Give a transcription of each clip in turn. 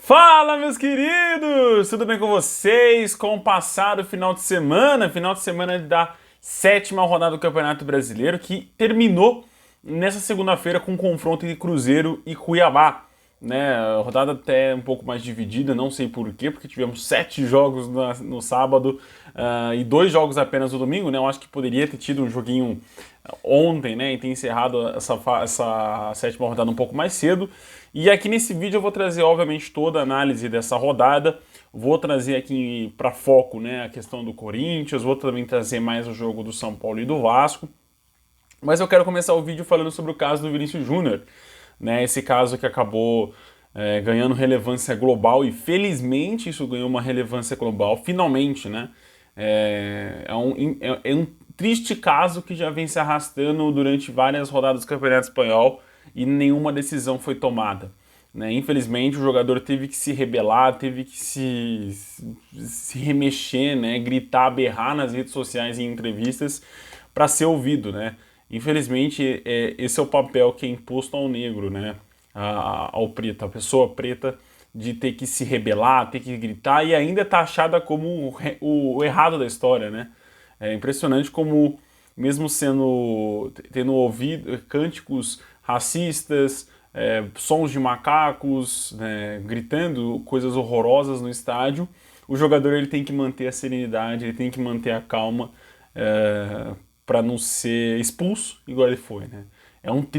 Fala, meus queridos! Tudo bem com vocês? Com o passado final de semana da sétima rodada do Campeonato Brasileiro, que terminou nessa segunda-feira com um confronto entre Cruzeiro e Cuiabá. Né? A rodada até um pouco mais dividida, não sei porquê, porque tivemos 7 jogos no sábado e 2 jogos apenas no domingo. Né? Eu acho que poderia ter tido um joguinho ontem, né, e ter encerrado essa sétima rodada um pouco mais cedo. E aqui nesse vídeo eu vou trazer, obviamente, toda a análise dessa rodada. Vou trazer aqui para foco, né, a questão do Corinthians, vou também trazer mais o jogo do São Paulo e do Vasco. Mas eu quero começar o vídeo falando sobre o caso do Vinícius Júnior, né, esse caso que acabou ganhando relevância global, e felizmente isso ganhou uma relevância global, finalmente, né? É um triste caso que já vem se arrastando durante várias rodadas do Campeonato Espanhol e nenhuma decisão foi tomada. Né? Infelizmente o jogador teve que se rebelar, teve que se remexer, né? Gritar, berrar nas redes sociais e em entrevistas para ser ouvido. Né? Infelizmente esse é o papel que é imposto ao negro, né? Ao preto, a pessoa preta, de ter que se rebelar, ter que gritar e ainda é taxada como o errado da história, né? É impressionante como, mesmo tendo ouvido cânticos racistas, sons de macacos, né, gritando coisas horrorosas no estádio, o jogador ele tem que manter a serenidade, ele tem que manter a calma para não ser expulso, igual ele foi, né? É muito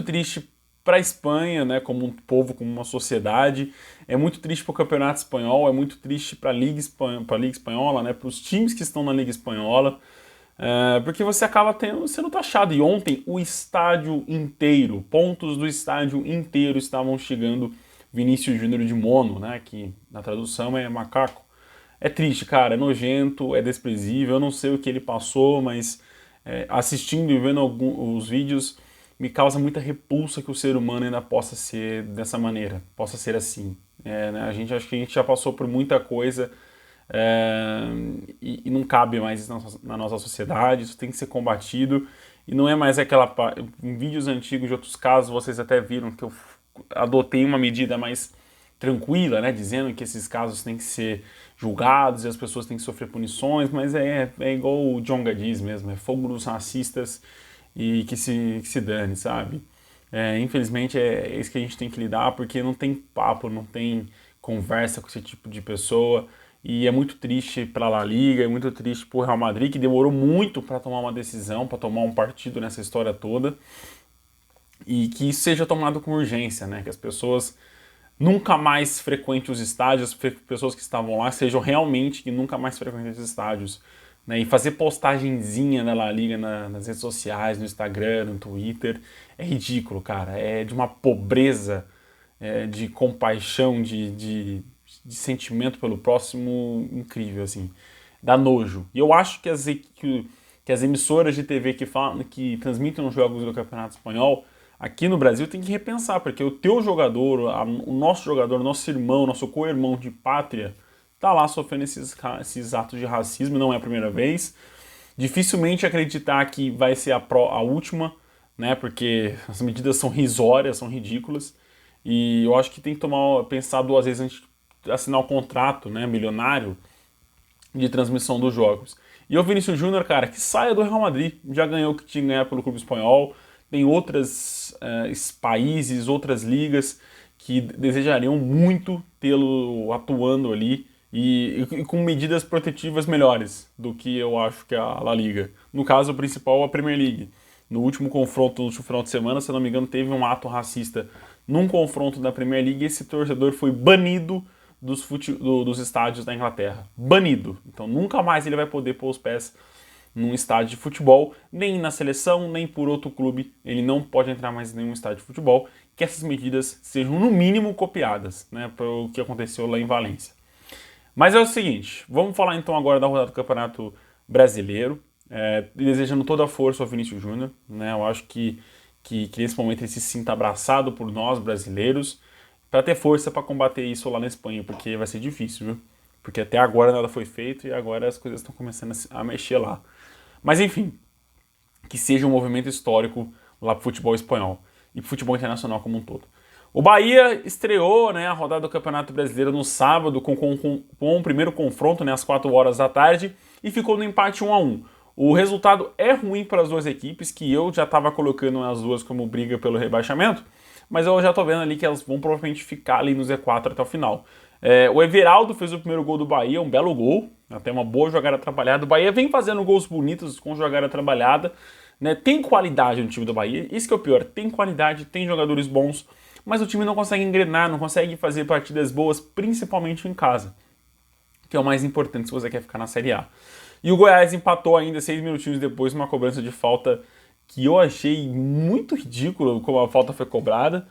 triste para a Espanha, né, como um povo, como uma sociedade, é muito triste para o Campeonato Espanhol, é muito triste para a Liga Espanhola, né, para os times que estão na Liga Espanhola, porque você acaba sendo taxado. E ontem o estádio inteiro, pontos do estádio inteiro estavam chegando Vinícius Júnior de mono, né, que na tradução é macaco. É triste, cara, é nojento, é desprezível, eu não sei o que ele passou, mas assistindo e vendo os vídeos, me causa muita repulsa que o ser humano ainda possa ser dessa maneira, possa ser assim. Né? Acho que a gente já passou por muita coisa e não cabe mais isso na nossa sociedade, isso tem que ser combatido. E não é mais aquela... Em vídeos antigos de outros casos, vocês até viram que eu adotei uma medida mais tranquila, né, dizendo que esses casos têm que ser julgados e as pessoas têm que sofrer punições, mas é igual o Djonga diz mesmo, é fogo nos racistas e que se dane, sabe? Infelizmente é isso que a gente tem que lidar, porque não tem papo, não tem conversa com esse tipo de pessoa, e é muito triste para a La Liga, é muito triste para o Real Madrid, que demorou muito para tomar uma decisão, para tomar um partido nessa história toda, e que isso seja tomado com urgência, né? Que as pessoas nunca mais frequentem os estádios, pessoas que estavam lá sejam realmente que nunca mais frequentem os estádios. Né, e fazer postagenzinha da La Liga nas redes sociais, no Instagram, no Twitter, é ridículo, cara. É de uma pobreza de compaixão, de sentimento pelo próximo incrível, assim. Dá nojo. E eu acho que as emissoras de TV que transmitem os jogos do Campeonato Espanhol, aqui no Brasil, tem que repensar, porque o teu jogador, o nosso jogador, o nosso irmão, nosso co-irmão de pátria, tá lá sofrendo esses atos de racismo, não é a primeira vez. Dificilmente acreditar que vai ser a última, né? Porque as medidas são risórias, são ridículas. E eu acho que tem que pensar 2 vezes antes de assinar o contrato, né, milionário de transmissão dos jogos. E o Vinícius Júnior, cara, que saia do Real Madrid, já ganhou o que tinha que ganhar pelo clube espanhol. Tem outros países, outras ligas que desejariam muito tê-lo atuando ali e com medidas protetivas melhores do que eu acho que a La Liga. No caso principal, a Premier League. No último confronto, no último final de semana, se eu não me engano, teve um ato racista num confronto da Premier League e esse torcedor foi banido dos estádios da Inglaterra. Banido. Então nunca mais ele vai poder pôr os pés num estádio de futebol, nem na seleção, nem por outro clube. Ele não pode entrar mais em nenhum estádio de futebol. Que essas medidas sejam, no mínimo, copiadas, né, para o que aconteceu lá em Valência. Mas é o seguinte, vamos falar então agora da rodada do Campeonato Brasileiro, desejando toda a força ao Vinícius Júnior, né? Eu acho que nesse momento ele se sinta abraçado por nós brasileiros, para ter força para combater isso lá na Espanha, porque vai ser difícil, viu? Porque até agora nada foi feito e agora as coisas estão começando a mexer lá. Mas enfim, que seja um movimento histórico lá pro futebol espanhol e pro futebol internacional como um todo. O Bahia estreou, né, a rodada do Campeonato Brasileiro no sábado com o primeiro confronto, né, às 4 horas da tarde, e ficou no empate 1-1. O resultado é ruim para as duas equipes, que eu já estava colocando as duas como briga pelo rebaixamento, mas eu já estou vendo ali que elas vão provavelmente ficar ali no Z4 até o final. O Everaldo fez o primeiro gol do Bahia, um belo gol, até uma boa jogada trabalhada. O Bahia vem fazendo gols bonitos com jogada trabalhada, né? Tem qualidade no time do Bahia, isso que é o pior, tem qualidade, tem jogadores bons, mas o time não consegue engrenar, não consegue fazer partidas boas, principalmente em casa, que é o mais importante se você quer ficar na Série A. E o Goiás empatou ainda 6 minutinhos depois, uma cobrança de falta que eu achei muito ridículo como a falta foi cobrada.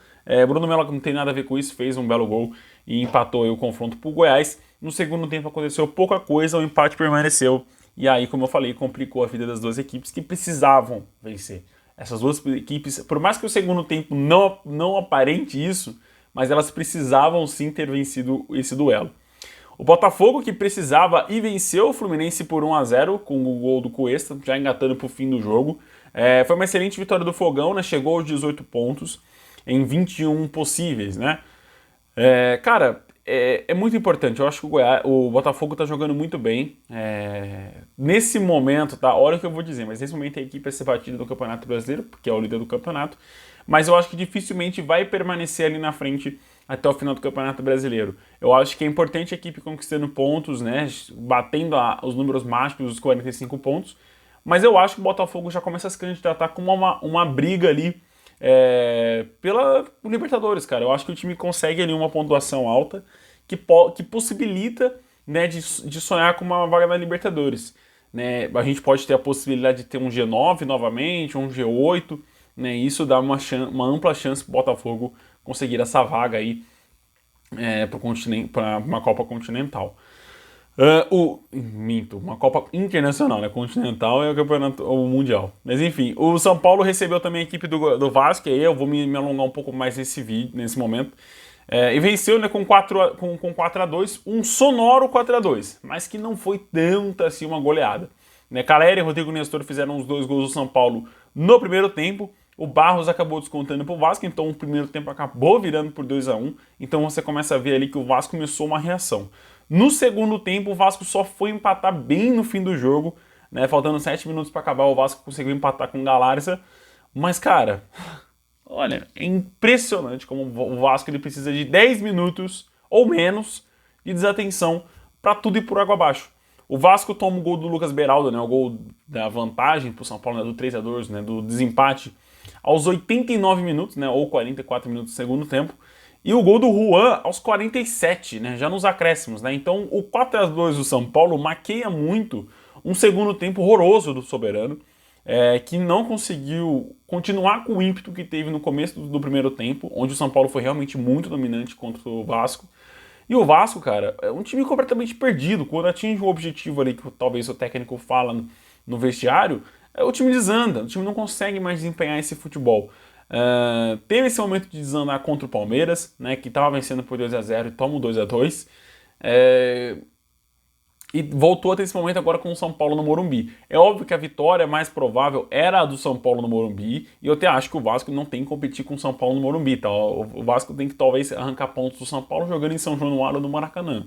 Bruno Melo, que não tem nada a ver com isso, fez um belo gol e empatou aí o confronto pro Goiás. No segundo tempo aconteceu pouca coisa, o empate permaneceu. E aí, como eu falei, complicou a vida das duas equipes que precisavam vencer. Essas duas equipes, por mais que o segundo tempo não aparente isso, mas elas precisavam sim ter vencido esse duelo. O Botafogo, que precisava e venceu o Fluminense por 1-0 com o gol do Cuesta, já engatando para o fim do jogo. Foi uma excelente vitória do Fogão, né? Chegou aos 18 pontos em 21 possíveis, né? Cara, é muito importante. Eu acho que o Botafogo tá jogando muito bem. Nesse momento, tá? Olha o que eu vou dizer, mas nesse momento a equipe vai ser batida do Campeonato Brasileiro, porque é o líder do campeonato. Mas eu acho que dificilmente vai permanecer ali na frente até o final do Campeonato Brasileiro. Eu acho que é importante a equipe conquistando pontos, né? Batendo os números mágicos dos 45 pontos. Mas eu acho que o Botafogo já começa a se candidatar com uma briga ali pela Libertadores, cara. Eu acho que o time consegue ali uma pontuação alta que possibilita, né, de sonhar com uma vaga na Libertadores. Né? A gente pode ter a possibilidade de ter um G9 novamente, um G8, né? Isso dá uma ampla chance para o Botafogo conseguir essa vaga aí para uma Copa Continental. Uma Copa Internacional, né? Continental é o Campeonato Mundial. Mas enfim, o São Paulo recebeu também a equipe do Vasco, e aí eu vou me alongar um pouco mais nesse momento. E venceu, né, com 4-2, um sonoro 4-2, mas que não foi tanto assim uma goleada. Né? Caleri e Rodrigo Nestor fizeram os 2 gols do São Paulo no primeiro tempo. O Barros acabou descontando para o Vasco, então o primeiro tempo acabou virando por 2-1. Então você começa a ver ali que o Vasco começou uma reação. No segundo tempo, o Vasco só foi empatar bem no fim do jogo, né? Faltando 7 minutos para acabar, o Vasco conseguiu empatar com o Galarza. Mas, cara, olha, é impressionante como o Vasco ele precisa de 10 minutos ou menos de desatenção para tudo ir por água abaixo. O Vasco toma o gol do Lucas Beraldo, né? O gol da vantagem para o São Paulo, né? Do 3-2, né? Do desempate, aos 89 minutos, né? Ou 44 minutos do segundo tempo. E o gol do Juan aos 47, né? Já nos acréscimos, né? Então o 4-2 do São Paulo maqueia muito um segundo tempo horroroso do Soberano, que não conseguiu continuar com o ímpeto que teve no começo do primeiro tempo, onde o São Paulo foi realmente muito dominante contra o Vasco. E o Vasco, cara, é um time completamente perdido. Quando atinge um objetivo ali que talvez o técnico fala no vestiário, o time desanda, o time não consegue mais desempenhar esse futebol. Teve esse momento de desandar contra o Palmeiras, né, que estava vencendo por 2-0 e toma o 2-2. E voltou a ter esse momento agora com o São Paulo no Morumbi. É óbvio que a vitória mais provável era a do São Paulo no Morumbi, e eu até acho que o Vasco não tem que competir com o São Paulo no Morumbi, tá? O Vasco tem que talvez arrancar pontos do São Paulo jogando em São Januário ou no Maracanã.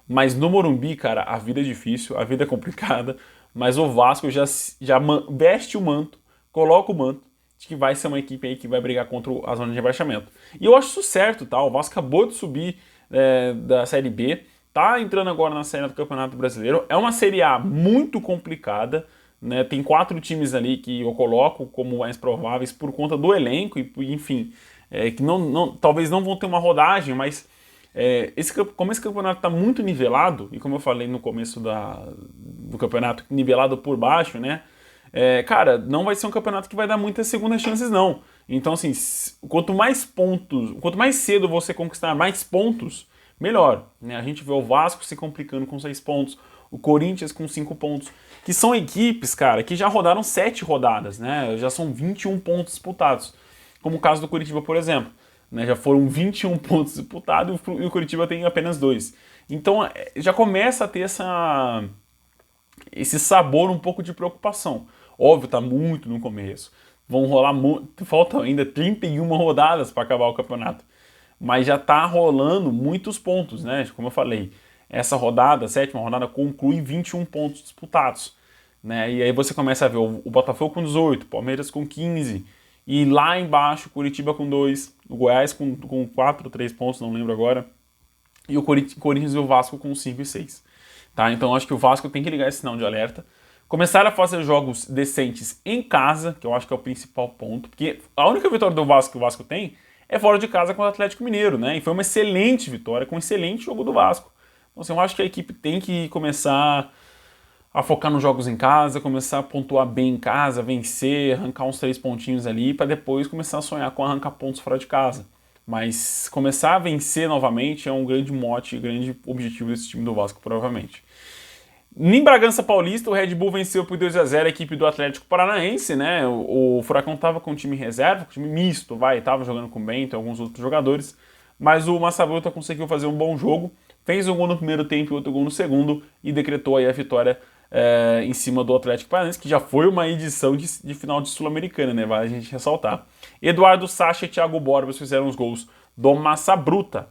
Mas no Morumbi, cara, a vida é difícil, a vida é complicada, mas o Vasco já veste o manto, coloca o manto, de que vai ser uma equipe aí que vai brigar contra a zona de rebaixamento. E eu acho isso certo, tá? O Vasco acabou de subir da Série B, tá entrando agora na Série A do Campeonato Brasileiro. É uma Série A muito complicada, né? Tem 4 times ali que eu coloco como mais prováveis por conta do elenco, e enfim, que talvez não vão ter uma rodagem, mas como esse campeonato está muito nivelado, e como eu falei no começo do campeonato, nivelado por baixo, né? Cara, não vai ser um campeonato que vai dar muitas segundas chances, não. Então, assim, quanto mais cedo você conquistar mais pontos, melhor. Né? A gente vê o Vasco se complicando com 6 pontos, o Corinthians com 5 pontos, que são equipes, cara, que já rodaram 7 rodadas, né? Já são 21 pontos disputados. Como o caso do Curitiba, por exemplo. Né? Já foram 21 pontos disputados e o Curitiba tem apenas 2. Então, já começa a ter esse sabor um pouco de preocupação. Óbvio, tá muito no começo. Vão rolar faltam ainda 31 rodadas para acabar o campeonato. mas já tá rolando muitos pontos, né? Como eu falei, essa rodada, a sétima rodada, conclui 21 pontos disputados, né? E aí você começa a ver o Botafogo com 18, Palmeiras com 15, e lá embaixo, Curitiba com 2, o Goiás com 4, 3 pontos, não lembro agora, e o Corinthians e o Vasco com 5 e 6. Tá? Então acho que o Vasco tem que ligar esse sinal de alerta. Começar a fazer jogos decentes em casa, que eu acho que é o principal ponto, porque a única vitória do Vasco que o Vasco tem é fora de casa com o Atlético Mineiro, né? E foi uma excelente vitória, com um excelente jogo do Vasco. Então assim, eu acho que a equipe tem que começar a focar nos jogos em casa, começar a pontuar bem em casa, vencer, arrancar uns 3 pontinhos ali, para depois começar a sonhar com arrancar pontos fora de casa. Mas começar a vencer novamente é um grande mote, grande objetivo desse time do Vasco, provavelmente. Em Bragança Paulista, o Red Bull venceu por 2-0 a equipe do Atlético Paranaense, né? O Furacão estava com um time reserva, com um time misto, estava jogando com o Bento e alguns outros jogadores, mas o Massa Bruta conseguiu fazer um bom jogo, fez um gol no primeiro tempo e outro gol no segundo e decretou aí a vitória em cima do Atlético Paranaense, que já foi uma edição de final de Sul-Americana, né? Vale a gente ressaltar. Eduardo Sacha e Thiago Borbas fizeram os gols do Massa Bruta.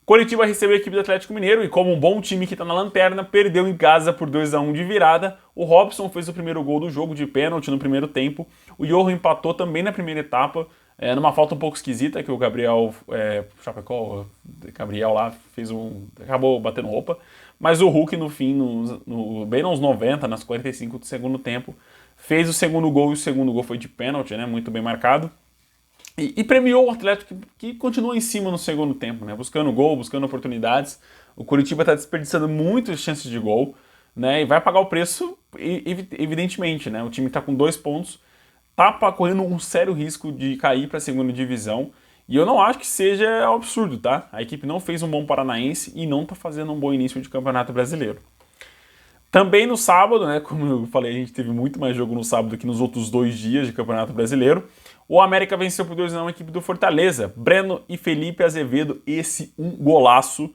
Coritiba recebeu a equipe do Atlético Mineiro e, como um bom time que está na lanterna, perdeu em casa por 2-1 de virada. O Robson fez o primeiro gol do jogo de pênalti no primeiro tempo. O Johan empatou também na primeira etapa, numa falta um pouco esquisita, que o Gabriel Gabriel lá acabou batendo roupa. Mas o Hulk, no fim, bem nos 90, nas 45 do segundo tempo, fez o segundo gol, e o segundo gol foi de pênalti, né, muito bem marcado. E premiou o Atlético que continua em cima no segundo tempo, né? Buscando gol, buscando oportunidades. O Curitiba está desperdiçando muitas chances de gol, né? E vai pagar o preço, evidentemente, né? O time está com 2 pontos, está correndo um sério risco de cair para a segunda divisão. E eu não acho que seja absurdo, tá? A equipe não fez um bom Paranaense e não está fazendo um bom início de Campeonato Brasileiro. Também no sábado, né? Como eu falei, a gente teve muito mais jogo no sábado que nos outros 2 dias de Campeonato Brasileiro. O América venceu por 2-1 a equipe do Fortaleza. Breno e Felipe Azevedo, um golaço,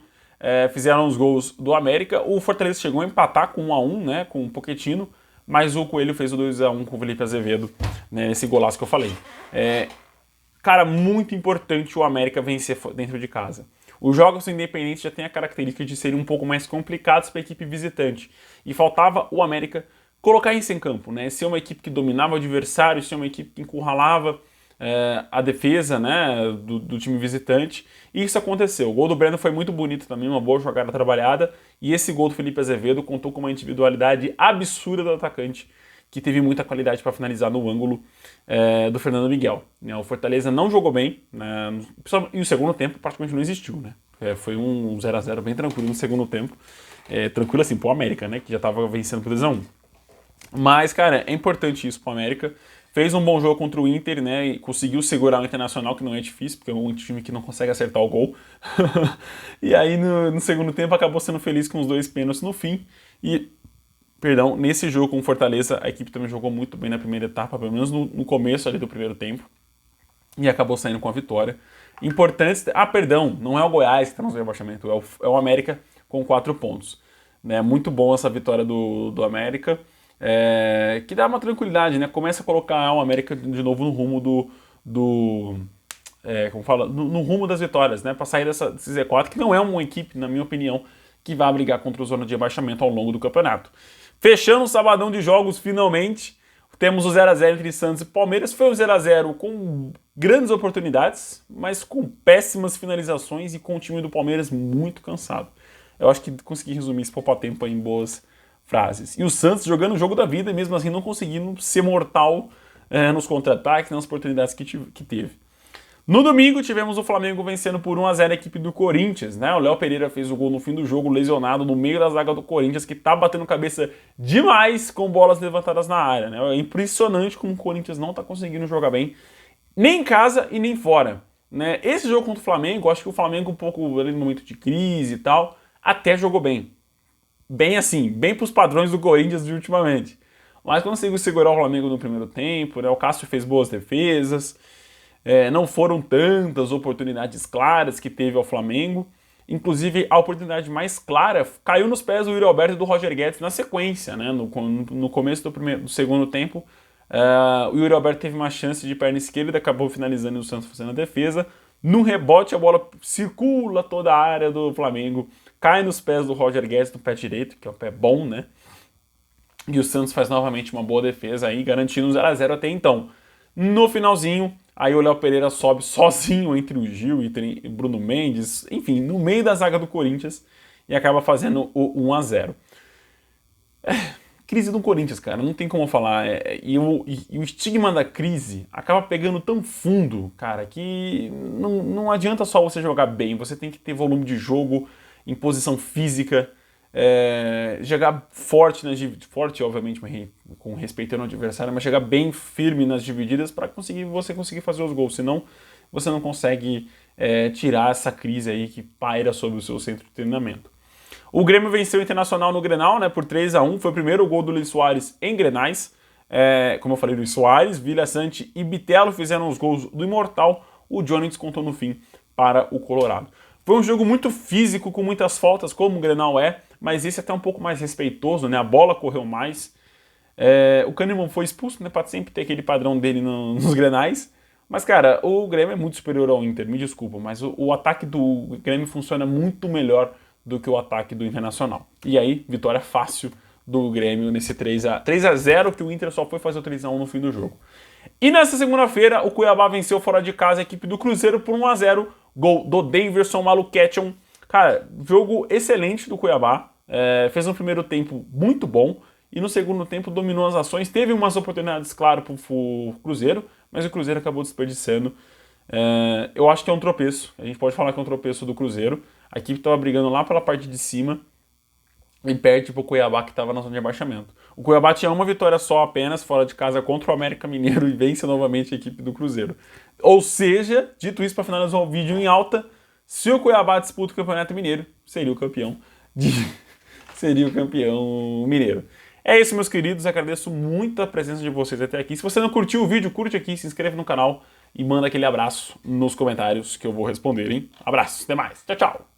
fizeram os gols do América. O Fortaleza chegou a empatar com 1-1, né, com o Pochettino, mas o Coelho fez o 2-1 com o Felipe Azevedo, né, esse golaço que eu falei. Cara, muito importante o América vencer dentro de casa. Os jogos independentes já têm a característica de serem um pouco mais complicados para a equipe visitante. E faltava o América colocar isso em campo, né? Ser uma equipe que dominava o adversário, ser uma equipe que encurralava a defesa, né, do time visitante. E isso aconteceu. O gol do Breno foi muito bonito também, uma boa jogada trabalhada. E esse gol do Felipe Azevedo contou com uma individualidade absurda do atacante, que teve muita qualidade para finalizar no ângulo do Fernando Miguel. O Fortaleza não jogou bem, né, e o segundo tempo praticamente não existiu, né? Foi um 0-0 bem tranquilo no segundo tempo. Tranquilo assim pro América, né, que já estava vencendo por 2-1. Mas, cara, é importante isso pro América. Fez um bom jogo contra o Inter, né? E conseguiu segurar o Internacional, que não é difícil, porque é um time que não consegue acertar o gol. E aí, no segundo tempo, acabou sendo feliz com os 2 pênaltis no fim. E, nesse jogo com o Fortaleza, a equipe também jogou muito bem na primeira etapa, pelo menos no começo ali do primeiro tempo. E acabou saindo com a vitória. Importante... não é o Goiás que está no rebaixamento, é o América com 4 pontos. Né? Muito bom essa vitória do América. Que dá uma tranquilidade, né? Começa a colocar o América de novo no rumo no rumo das vitórias, né? Para sair desse Z4, que não é uma equipe, na minha opinião, que vai brigar contra o zona de rebaixamento ao longo do campeonato. Fechando o sabadão de jogos, finalmente, temos o 0-0 entre Santos e Palmeiras. Foi um 0-0 com grandes oportunidades, mas com péssimas finalizações e com o time do Palmeiras muito cansado. Eu acho que consegui resumir esse pouco tempo aí em boas frases. E o Santos jogando o jogo da vida e mesmo assim não conseguindo ser mortal nos contra-ataques, nas oportunidades que teve. No domingo tivemos o Flamengo vencendo por 1-0 a equipe do Corinthians, né? O Léo Pereira fez o gol no fim do jogo, lesionado no meio da zaga do Corinthians, que tá batendo cabeça demais com bolas levantadas na área, né? É impressionante como o Corinthians não tá conseguindo jogar bem, nem em casa e nem fora, né? Esse jogo contra o Flamengo, acho que o Flamengo um pouco ali no momento de crise e tal, até jogou bem. Bem assim, bem para os padrões do Corinthians de ultimamente. Mas conseguiu segurar o Flamengo no primeiro tempo, né? O Cássio fez boas defesas, não foram tantas oportunidades claras que teve ao Flamengo. Inclusive, a oportunidade mais clara caiu nos pés do Yuri Alberto e do Roger Guedes na sequência, né? No começo do segundo tempo, o Yuri Alberto teve uma chance de perna esquerda, acabou finalizando e o Santos fazendo a defesa. No rebote, a bola circula toda a área do Flamengo, cai nos pés do Roger Guedes, no pé direito, que é um pé bom, né? E o Santos faz novamente uma boa defesa aí, garantindo um 0x0 até então. No finalzinho, aí o Léo Pereira sobe sozinho entre o Gil e Bruno Mendes, enfim, no meio da zaga do Corinthians, e acaba fazendo o 1x0. Crise do Corinthians, cara, não tem como falar. E o estigma da crise acaba pegando tão fundo, cara, que não adianta só você jogar bem, você tem que ter volume de jogo, imposição física, jogar forte, forte obviamente com respeito ao adversário, mas chegar bem firme nas divididas para você conseguir fazer os gols, senão você não consegue tirar essa crise aí que paira sobre o seu centro de treinamento. O Grêmio venceu o Internacional no Grenal, né, por 3x1. Foi o primeiro gol do Luis Soares em Grenais. Como eu falei, Luis Soares, Vila Sante e Bitelo fizeram os gols do Imortal. O Johnny descontou no fim para o Colorado. Foi um jogo muito físico, com muitas faltas, como o Grenal mas esse até um pouco mais respeitoso, né? A bola correu mais. O Kahneman foi expulso, né, para sempre ter aquele padrão dele nos Grenais. Mas, cara, o Grêmio é muito superior ao Inter, me desculpa, mas o ataque do Grêmio funciona muito melhor do que o ataque do Internacional. E aí, vitória fácil do Grêmio nesse 3x0, que o Inter só foi fazer o 3x1 no fim do jogo. E nessa segunda-feira, o Cuiabá venceu fora de casa a equipe do Cruzeiro por 1x0, gol do Daverson Maluquetchon. Cara, jogo excelente do Cuiabá, fez um primeiro tempo muito bom, e no segundo tempo dominou as ações, teve umas oportunidades, claro, para o Cruzeiro, mas o Cruzeiro acabou desperdiçando. Eu acho que é um tropeço, a gente pode falar que é um tropeço do Cruzeiro. A equipe estava brigando lá pela parte de cima e perde para o Cuiabá, que estava na zona de abaixamento. O Cuiabá tinha uma vitória só apenas fora de casa contra o América Mineiro e vence novamente a equipe do Cruzeiro. Ou seja, dito isso, para finalizar o vídeo em alta, se o Cuiabá disputa o Campeonato Mineiro, seria o campeão mineiro. É isso, meus queridos, agradeço muito a presença de vocês até aqui. Se você não curtiu o vídeo, curte aqui, se inscreve no canal e manda aquele abraço nos comentários que eu vou responder, hein? Abraço, até mais, tchau, tchau!